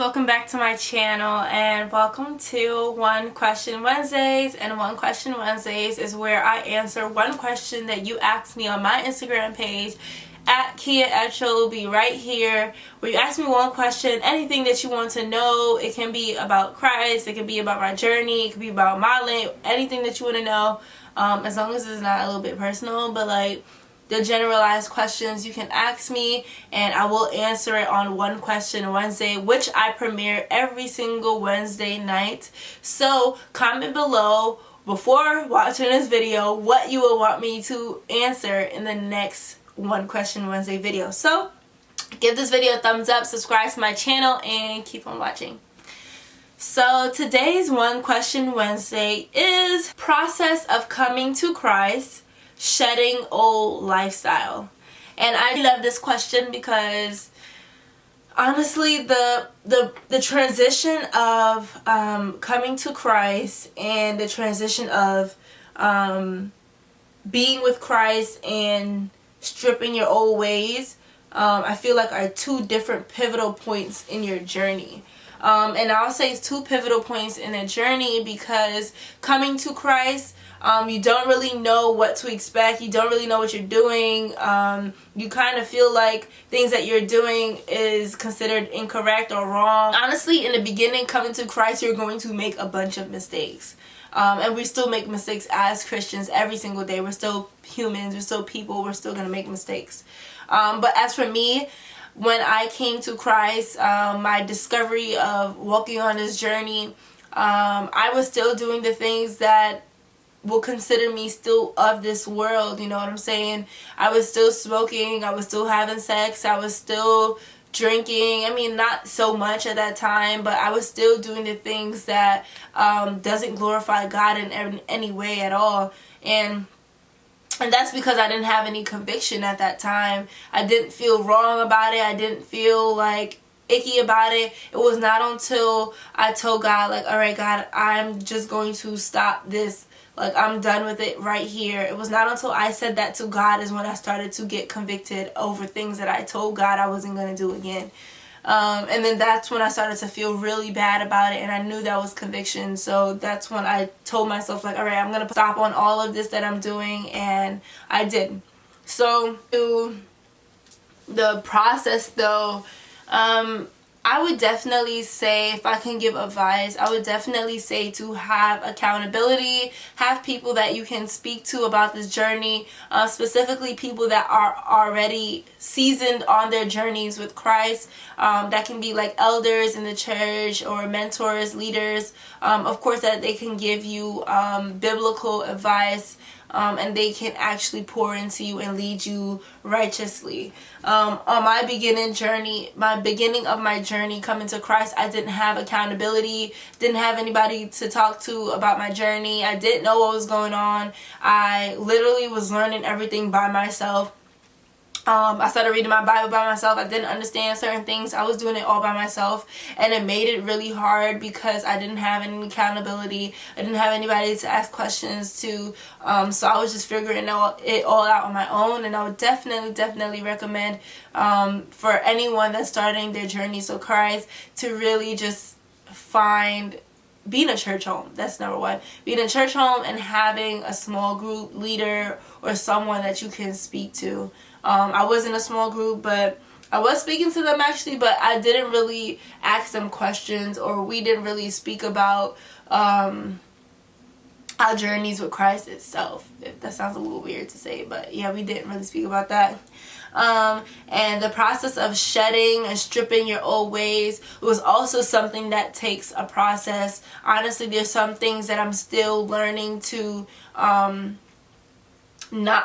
welcome back to my channel, and welcome to One Question Wednesdays. And One Question Wednesdays is where I answer one question that you asked me on my Instagram page at Kia Etcho. Will be right here, where you ask me one question, anything that you want to know. It can be about Christ, it can be about my journey, it can be about modeling, anything that you want to know, as long as it's not a little bit personal. But like the generalized questions, you can ask me and I will answer it on One Question Wednesday, which I premiere every single Wednesday night. So comment below before watching this video what you will want me to answer in the next One Question Wednesday video. So give this video a thumbs up, subscribe to my channel, and keep on watching. So today's One Question Wednesday is process of coming to Christ, shedding old lifestyle. And I love this question because honestly the transition of coming to Christ and the transition of being with Christ and stripping your old ways, I feel like are two different pivotal points in your journey. And I'll say it's two pivotal points in a journey because coming to Christ, you don't really know what to expect. You don't really know what you're doing. You kind of feel like things that you're doing is considered incorrect or wrong. Honestly, in the beginning, coming to Christ, you're going to make a bunch of mistakes. And we still make mistakes as Christians every single day. We're still humans. We're still people. We're still going to make mistakes. But as for me, when I came to Christ, my discovery of walking on this journey, I was still doing the things that will consider me still of this world, you know what I'm saying? I was still smoking, I was still having sex, I was still drinking. I mean, not so much at that time, but I was still doing the things that doesn't glorify God in any way at all. And that's because I didn't have any conviction at that time. I didn't feel wrong about it. I didn't feel like icky about it. It was not until I told God, like, alright God, I'm just going to stop this. Like, I'm done with it right here. It was not until I said that to God is when I started to get convicted over things that I told God I wasn't going to do again. And then that's when I started to feel really bad about it, and I knew that was conviction. So that's when I told myself, like, alright, I'm going to stop on all of this that I'm doing, and I did. So the process though, I would definitely say, if I can give advice, I would definitely say to have accountability, have people that you can speak to about this journey, specifically people that are already seasoned on their journeys with Christ. That can be like elders in the church or mentors, leaders. Of course, that they can give you biblical advice. And they can actually pour into you and lead you righteously. On my beginning of my journey coming to Christ, I didn't have accountability, didn't have anybody to talk to about my journey. I didn't know what was going on. I literally was learning everything by myself. I started reading my Bible by myself. I didn't understand certain things. I was doing it all by myself, and it made it really hard because I didn't have any accountability. I didn't have anybody to ask questions to, so I was just figuring it all out on my own. And I would definitely recommend for anyone that's starting their journey to Christ to really just being a church home. That's number one. Being a church home and having a small group leader or someone that you can speak to. I was in a small group, but I was speaking to them actually, but I didn't really ask them questions, or we didn't really speak about our journeys with Christ itself. That sounds a little weird to say, but yeah, we didn't really speak about that. And the process of shedding and stripping your old ways was also something that takes a process. Honestly, there's some things that I'm still learning to not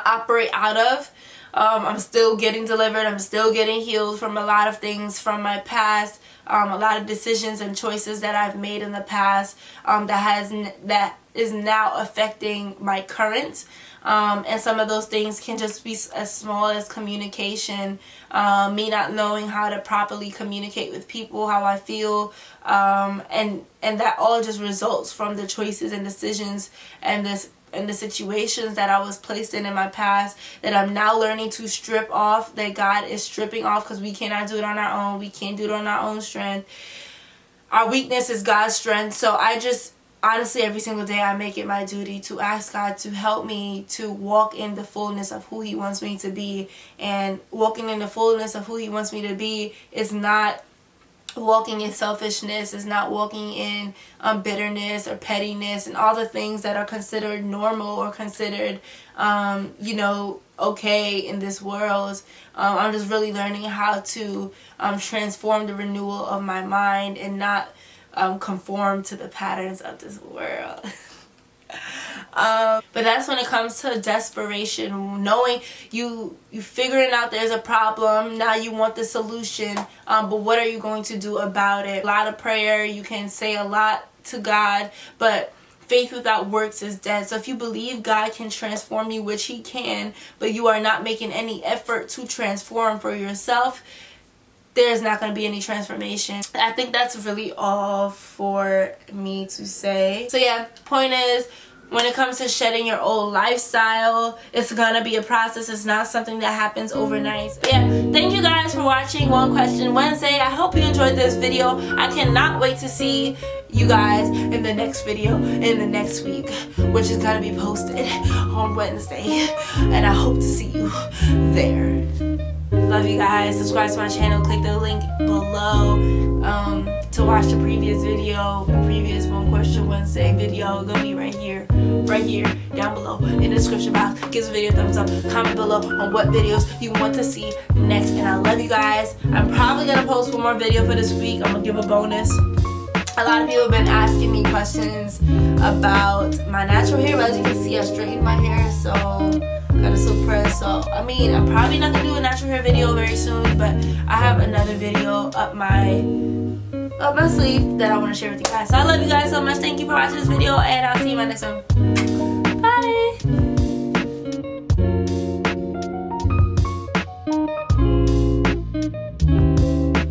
operate out of. I'm still getting delivered. I'm still getting healed from a lot of things from my past. A lot of decisions and choices that I've made in the past that is now affecting my current. And some of those things can just be as small as communication, me not knowing how to properly communicate with people, how I feel, and that all just results from the choices and decisions and the situations that I was placed in my past, that I'm now learning to strip off, that God is stripping off, because we cannot do it on our own. We can't do it on our own strength. our weakness is God's strength. So I just, honestly, every single day I make it my duty to ask God to help me to walk in the fullness of who He wants me to be. And walking in the fullness of who He wants me to be is not walking in selfishness, is not walking in bitterness or pettiness and all the things that are considered normal or considered, okay in this world. I'm just really learning how to transform the renewal of my mind and not conform to the patterns of this world. But that's when it comes to desperation, knowing you figuring out there's a problem, now you want the solution, but what are you going to do about it? A lot of prayer, you can say a lot to God, but faith without works is dead. So if you believe God can transform you, which He can, but you are not making any effort to transform for yourself, there's not going to be any transformation. I think that's really all for me to say. So yeah, point is, when it comes to shedding your old lifestyle, it's gonna be a process. It's not something that happens overnight. So yeah, thank you guys for watching One Question Wednesday. I hope you enjoyed this video. I cannot wait to see you guys in the next video in the next week, which is gonna be posted on Wednesday, and I hope to see you there. Love you guys. Subscribe to my channel. Click the link below to watch the previous video, the previous One Question Wednesday video. Gonna be right here, down below in the description box. Give this video a thumbs up. Comment below on what videos you want to see next. And I love you guys. I'm probably gonna post one more video for this week. I'm gonna give a bonus. A lot of people have been asking me questions about my natural hair, but as you can see, I straightened my hair, so got a silk press. So I mean, I'm probably not gonna do a natural hair video very soon, but I have another video up my sleeve that I want to share with you guys. So I love you guys so much. Thank you for watching this video, and I'll see you in my next one.